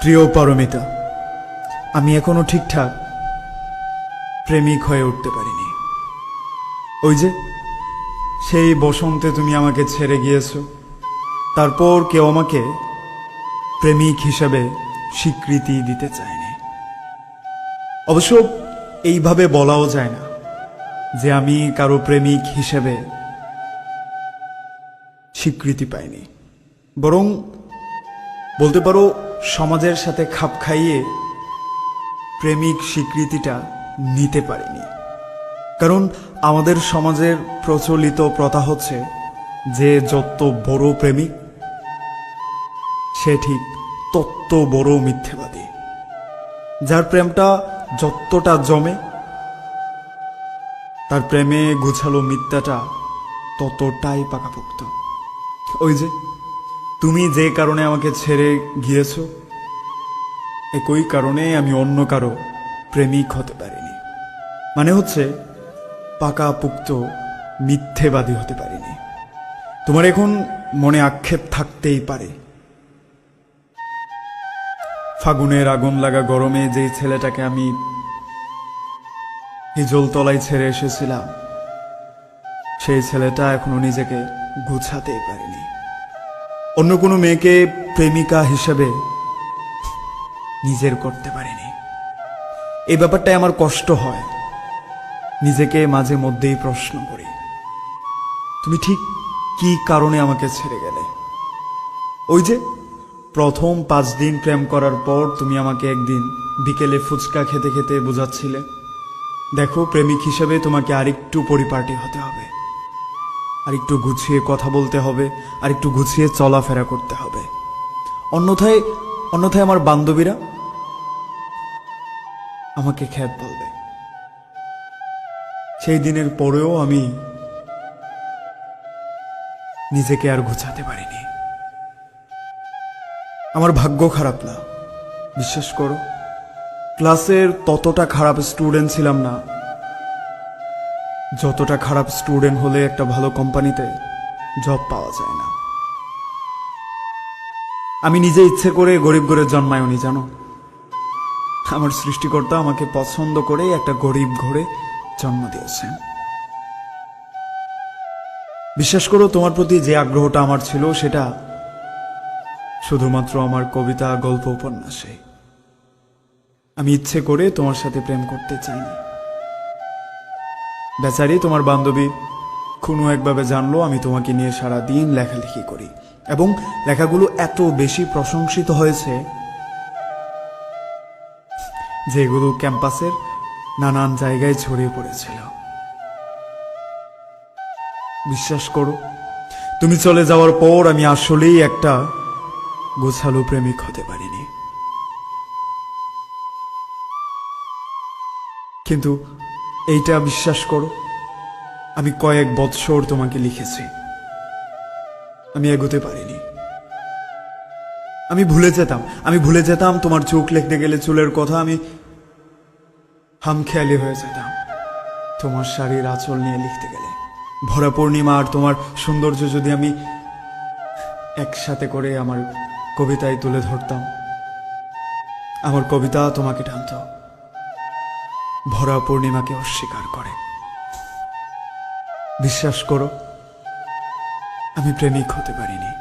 প্রিয় পারমিতা, আমি এখনো ঠিকঠাক প্রেমিক হয়ে উঠতে পারিনি। ওই যে সেই বসন্তে তুমি আমাকে ছেড়ে গিয়েছো, তারপর কেউ আমাকে প্রেমিক হিসেবে স্বীকৃতি দিতে চায়নি। অবশ্য এইভাবে বলাও যায় না যে আমি কারো প্রেমিক হিসেবে স্বীকৃতি পাইনি, বরং বলতে পারো সমাজের সাথে খাপ খাইয়ে প্রেমিক স্বীকৃতিটা নিতে পারিনি। কারণ আমাদের সমাজের প্রচলিত প্রথা হচ্ছে যে যত বড় প্রেমিক সে ঠিক তত বড় মিথ্যেবাদী। যার প্রেমটা যতটা জমে তার প্রেমে গুছালো মিথ্যাটা ততটাই পাকাপোক্ত। ওই যে তুমি যে কারণে আমাকে ছেড়ে গিয়েছো, একই কারণে আমি অন্য কারো প্রেমিক হতে পারিনি। মানে হচ্ছে পাকাপোক্ত মিথ্যেবাদী হতে পারিনি। তোমার এখন মনে আক্ষেপ থাকতেই পারে, ফাগুনের আগুন লাগা গরমে যেই ছেলেটাকে আমি হিজল তলায় ছেড়ে এসেছিলাম, সেই ছেলেটা এখনো নিজেকে গুছাতেই পারেনি। অন্য কোনো মেয়েকে প্রেমিকা হিসেবে নিজের করতে পারেনি। এই ব্যাপারটায় আমার কষ্ট হয়। নিজেকে মাঝে মধ্যেই প্রশ্ন করি, তুমি ঠিক কি কারণে আমাকে ছেড়ে গেলে? ওই যে প্রথম 5 দিন প্রেম করার পর তুমি আমাকে একদিন বিকেলে ফুচকা খেতে খেতে বোঝাচ্ছিলে, দেখো প্রেমিক হিসেবে তোমাকে আরেকটু পরিপাটি হতে হবে, আরেকটু গুছিয়ে কথা বলতে হবে, আরেকটু গুছিয়ে চলাফেরা করতে হবে, অন্যথায় আমার বান্ধবীরা আমাকে খ্যাত বলবে। সেই দিনের পরেও আমি নিজেকে আর গুছাতে পারিনি। আমার ভাগ্য খারাপ না, বিশ্বাস করো। ক্লাসের ততটা খারাপ স্টুডেন্ট ছিলাম না যতটা খারাপ স্টুডেন্ট হলে একটা ভালো কোম্পানিতে জব পাওয়া যায় না। আমি নিজে ইচ্ছে করে গরিব ঘরে জন্মায়নি, জানো। আমার সৃষ্টিকর্তা আমাকে পছন্দ করে একটা গরিব ঘরে জন্ম দিয়েছেন। বিশ্বাস করো, তোমার প্রতি যে আগ্রহটা আমার ছিল সেটা শুধুমাত্র আমার কবিতা, গল্প, উপন্যাসে। আমি ইচ্ছে করে তোমার সাথে প্রেম করতে চাইনি। বেচারি তোমার বান্ধবী কোনো একভাবে জানলো আমি তোমাকে নিয়ে সারা দিন লেখালেখি করি, এবং লেখাগুলো এত বেশি প্রশংসিত হয়েছে যেগুলো ক্যাম্পাসের নানান জায়গায় ছড়িয়ে পড়েছিল। বিশ্বাস করো, তুমি চলে যাওয়ার পর আমি আসলেই একটা গোছালো প্রেমিক হতে পারিনি। কিন্তু এইটা বিশ্বাস করো, আমি কয়েক বৎসর তোমাকে লিখেছি, আমি এগোতে পারিনি। আমি ভুলে যেতাম তোমার চোখ লিখতে গেলে চুলের কথা, আমি হামখেয়ালি হয়ে যেতাম তোমার শাড়ির আঁচল নিয়ে লিখতে গেলে। ভরা পূর্ণিমা আর তোমার সৌন্দর্য যদি আমি একসাথে করে আমার কবিতায় তুলে ধরতাম, আমার কবিতা তোমাকে টানত ভরা পূর্ণিমাকে অস্বীকার করে। বিশ্বাস করো, আমি প্রেমিক হতে পারিনি।